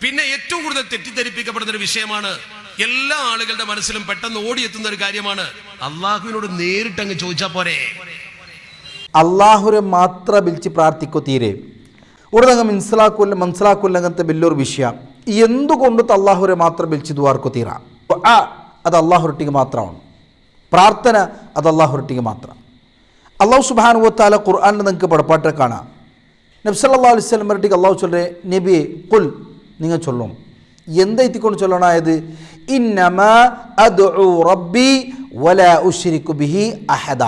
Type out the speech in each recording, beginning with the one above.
പിന്നെ ഏറ്റവും കൂടുതൽ തെറ്റിദ്ധരിപ്പിക്കപ്പെടുന്ന ഒരു വിഷയമാണ്, എല്ലാ ആളുകളുടെ മനസ്സിലും പെട്ടെന്ന് ഓടിയെത്തുന്ന ഒരു കാര്യമാണ്, അള്ളാഹുവിനോട് നേരിട്ട് അങ്ങ് ചോദിച്ചാൽ പോരെ. അള്ളാഹുരെ മാത്ര വിളിച്ച് പ്രാർത്ഥിക്കോ തീരെ ഉടനങ്ങ് മനസ്സിലാക്കില്ല വലിയൊരു വിഷയം. എന്തുകൊണ്ടു അള്ളാഹുരെ മാത്രം വിളിച്ച് ദ്വാർക്കോ തീരാ. അത് അള്ളാഹുരൊട്ടിക്ക് മാത്രമാണ്. പ്രാർത്ഥന അത് അള്ളാഹുരൊട്ടിക്ക് മാത്രം. അള്ളാഹു സുബ്ഹാനഹു വ തആല ഖുർആനിൽ നിങ്ങൾക്ക് പടപ്പാട്ട് കാണാം. നബി സല്ലല്ലാഹു അലൈഹി വസല്ലം വരട്ടിക്ക് അള്ളാഹു ചൊല്ലേ, നബിയെ ഖുൽ, നിങ്ങൾ ചൊല്ലും. എന്താ എത്തിക്കൊണ്ട് ചൊല്ലണായത്? ഇന്നമാ അദ്ഉ റബ്ബി വലാ ഉശ്രികു ബിഹി അഹദ.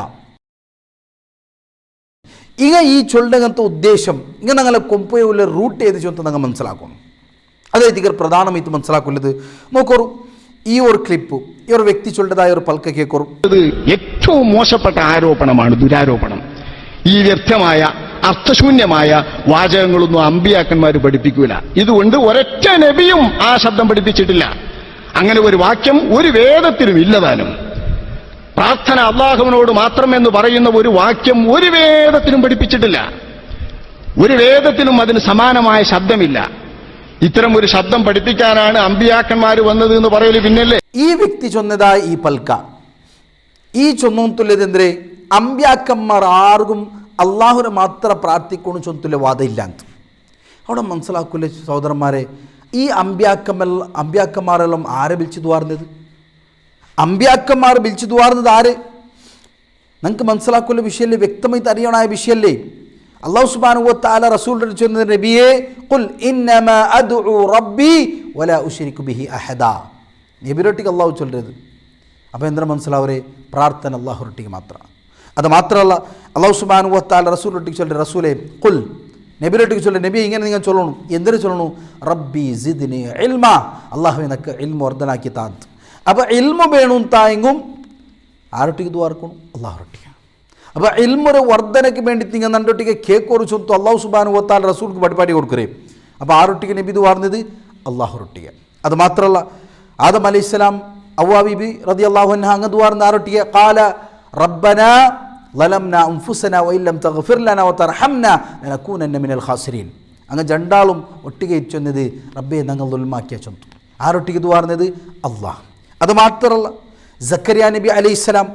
ഇങ്ങ ഈ ചൊല്ലങ്ങനത്തെ ഉദ്ദേശം ഇങ്ങനെ ഞങ്ങളെ കൊമ്പയുള്ള റൂട്ട് ചെയ്ത് ചൊന്ന് നിങ്ങൾ മനസ്സിലാക്കണം. അതായത് പ്രധാനമായിട്ട് മനസ്സിലാക്കുന്നത് നോക്കൂ. ഈ ഒരു ക്ലിപ്പ് ഈ ഒരു വ്യക്തി ചൊല്ലതായ ഒരു പൽക്ക കേൾക്കൂ. ഇത് ഏറ്റവും മോശപ്പെട്ട ആരോപണമാണ്, ദുരാരോപണം. ഈ വ്യർത്ഥമായ അർത്ഥശൂന്യമായ വാചകങ്ങളൊന്നും അമ്പിയാക്കന്മാർ പഠിപ്പിക്കൂല. ഇതുകൊണ്ട് ഒരൊറ്റ നബിയും ആ ശബ്ദം പഠിപ്പിച്ചിട്ടില്ല. അങ്ങനെ ഒരു വാക്യം ഒരു വേദത്തിലും ഇല്ലതാനും. പ്രാർത്ഥന അള്ളാഹുവിനോട് മാത്രം എന്ന് പറയുന്ന ഒരു വാക്യം ഒരു വേദത്തിലും പഠിപ്പിച്ചിട്ടില്ല. ഒരു വേദത്തിലും അതിന് സമാനമായ ശബ്ദമില്ല. ഇത്തരം ഒരു ശബ്ദം പഠിപ്പിക്കാനാണ് അമ്പിയാക്കന്മാർ വന്നത് എന്ന് പറയല് പിന്നല്ലേ. ഈ വ്യക്തി ചൊന്നതായ ഈ പൽക്ക ഈ ചൊന്നുത്തുള്ളതെന്തേ അമ്പ്യാക്കന്മാർ ആർക്കും അള്ളാഹുനെ മാത്രം പ്രാർത്ഥിക്കുന്നു ചൊന്നുത്തുള്ള വാദമില്ലാത്ത അവിടെ മനസ്സിലാക്കൂലേ സഹോദരന്മാരെ. ഈ അമ്പ്യാക്കന്മാരെല്ലാം ആരെ വിളിച്ചു ദ്വാർന്നത്? അമ്പ്യാക്കന്മാർ വിളിച്ചു ദ്വാർന്നത് ആര്? നിങ്ങൾക്ക് മനസ്സിലാക്കുന്ന വിഷയമല്ലേ, വ്യക്തമായിട്ട് അറിയണായ വിഷയമല്ലേ. അല്ലാഹു സുബ്ഹാനഹു വ തആല റസൂലിനോട് ചൊന്നത്, നബിയേ ഖുൽ ഇന്നമാ അദ്ഉ റബ്ബി വലാ ഉശ്രികു ബിഹി അഹദ. നബിയോട്ടിക്ക് അള്ളാഹു ചൊല്ലരുത്. അപ്പോൾ എന്താ മനസ്സിലാവരെ? പ്രാർത്ഥന അള്ളാഹുരൊട്ടിക്ക് മാത്രമാണ്. അത് മാത്രമല്ല അല്ലാഹു സുബ്ഹാനഹു വ തആല റസൂലിനോട്ടിക്ക് ചൊല്ലി, റസൂലേ ഖുൽ, നബിയോട്ടിക്ക് ചൊല്ലി, നബി ഇങ്ങനെ നിങ്ങൾ ചൊല്ലണം. എന്തിനു ചൊല്ലണു? റബ്ബി സിദ്നി ഇൽമ, അള്ളാഹു എനിക്ക് ഇൽമ വർദ്ധനാക്കി താന്ത്. അപ്പോൾ ഇൽമ വേണം തായെങ്കും ആരൊട്ടിക്ക് ദ്വാർക്കണം? അള്ളാഹുരൊട്ടിക്ക്. അപ്പോൾ ഇൽമൊരു വർദ്ധനയ്ക്ക് വേണ്ടി നിങ്ങൾ നണ്ടൊട്ടിക്ക് കേക്കൊരു ചൊത്തു അല്ലാഹു സുബ്ഹാനഹു വ തആല റസൂൽക്ക് പരിപാടി കൊടുക്കരേ. അപ്പോൾ ആരൊട്ടിക്ക് നബി ദ്വാർന്നത്? അള്ളാഹുരൊട്ടിക്ക്. അത് മാത്രമല്ല ആദം അലൈഹിസ്സലാം അവ്വാ ബീബി റളിയല്ലാഹു അൻഹ അങ്ങ് ദ്വാർന്ന ആരൊട്ടിക്ക്? ഖാല റബ്ബനാ ളലംനാ അൻഫുസനാ വഇല്ലം തഗ്ഫിർ ലനാ വതർഹംനാ ലനകൂനന്ന മിനൽ ഖാസിരീൻ. അങ്ങ് രണ്ടാളും ഒട്ടിಗೆ ചൊന്നത് റബ്ബേ ഞങ്ങൾ ദുൽമാക്കിയ ചൊന്തു. ആരൊട്ടിക്ക് ദ്വാർന്നത്? അള്ളാഹ്. അത് മാത്രമല്ല സക്കരിയ നബി അലൈഹിസ്സലാം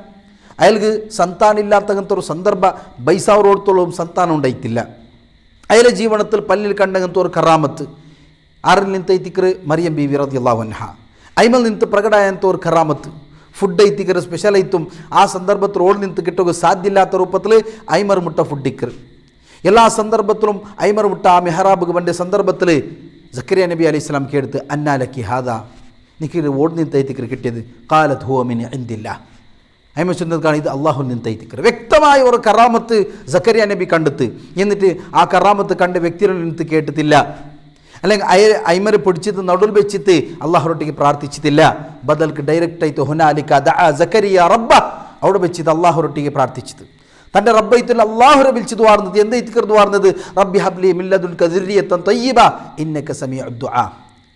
അയാൾക്ക് സന്താനില്ലാത്തങ്ങനത്തെ ഒരു സന്ദർഭ ബൈസാവരോടത്തോളം സന്താനം ഉണ്ടായിട്ടില്ല. അയാളുടെ ജീവനത്തിൽ പല്ലിൽ കണ്ടങ്ങനത്തെ ഒരു കറാമത്ത് ആറിൽ നിന്ന് എത്തിക്കറ് മറിയം ബീവി റളിയല്ലാഹു അൻഹ. അയിമൽ നിന്ന് പ്രകടമായಂತ ഒരു കറാമത്ത് ഫുഡ് ಐತಿಕರ ಸ್ಪೆಷಲ್ ಐತುം ಆ ಸಂದರ್ಭത്തിൽ ಓಡ್ ನಿಂತು കിട്ടുക സാധ്യമില്ലാത്ത രൂപത്തിൽ ഐമർ മുട്ട ഫുഡ് ഇക്കർ എല്ലാ സന്ദർഭത്തിലും ഐമർ മുട്ട ആ മെഹറാബ് ಬಂದ സന്ദർഭത്തിൽ സക്കരിയ നബി അലൈഹിസ്സലാം കേടുത്ത് അന്നാലക്കി ഹാദാ നിക്ക് ഓട് നിಂತ ಐತಿಕರ കിട്ടിയത് ഖാലത് ഹുവ മിൻ ഇൻദില്ലാഹ്. ഐമ ചൊന്നത് കാണി ഇത് അല്ലാഹു നിಂತ ಐತಿಕರ. വ്യക്തമായ ഒരു കറാമത്ത് സക്കരിയ നബി കണ്ടെത്ത്. എന്നിട്ട് ആ കറാമത്ത് കണ്ട വ്യക്തിയിൽ നിന്ന് കേട്ടിട്ടില്ല, അല്ലെങ്കിൽ ഐമര് പിടിച്ചിട്ട് നടുൽ വെച്ചിട്ട് അള്ളാഹുറൊട്ടിക്ക് പ്രാർത്ഥിച്ചിട്ടില്ല. ബദൽക്ക് ഡയറക്റ്റായിട്ട് ഹുനാലിക ദഅ സക്കരിയ റബ്ബ അവിടെ വെച്ചിട്ട് അള്ളാഹുറൊട്ടിക്ക് പ്രാർത്ഥിച്ചത്. തൻ്റെ റബ്ബൈത്തുൽ അള്ളാഹുരെ വിളിച്ചു ദ്വാർന്നത്. എന്താ ഇത്തിക്കർ ദ്വാർന്നത്? റബ്ബി ഹബ്ലി മിൻ ലദുൻക ദുർരിയത്തൻ തയ്യിബ ഇന്നക സമീഉദ് ദുആ.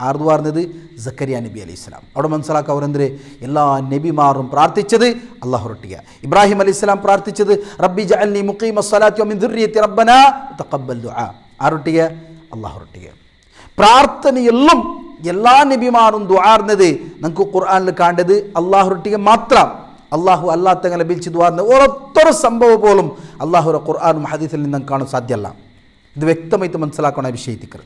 ആർ ദ്വാർന്നത്? സക്കരിയ നബി അലൈഹിസ്സലാം. അവിടെ മനസ്സിലാക്കുക അവരെന്തേ എല്ലാ നബിമാരും പ്രാർത്ഥിച്ചത് അള്ളാഹുറൊട്ടിക. ഇബ്രാഹിം അലൈഹിസ്സലാം പ്രാർത്ഥിച്ചത് റബ്ബി ജഅൽനി മുഖീമസ് സ്വലാത്തി വമിൻ ദുർരിയത്തി റബ്ബനാ തഖബ്ബൽ ദുആ. ആരൊട്ടിക? അള്ളാഹുറൊട്ടിക. പ്രാർത്ഥനയെല്ലാം എല്ലാ നബിമാരും ദ്വാർന്നത് നമുക്ക് ഖുർആനിൽ കാണേണ്ടത് അള്ളാഹുറൊട്ടിക മാത്രം. അള്ളാഹു അല്ലാത്തങ്ങനെ വിളിച്ച് ദ്വാർന്ന ഓരോരുത്തരു സംഭവം പോലും അള്ളാഹുറെ ഖുർആനും ഹദീസിൽ നിന്നും കാണാൻ സാധ്യമല്ല. ഇത് വ്യക്തമായിട്ട് മനസ്സിലാക്കണം വിഷയത്തിക്കർ.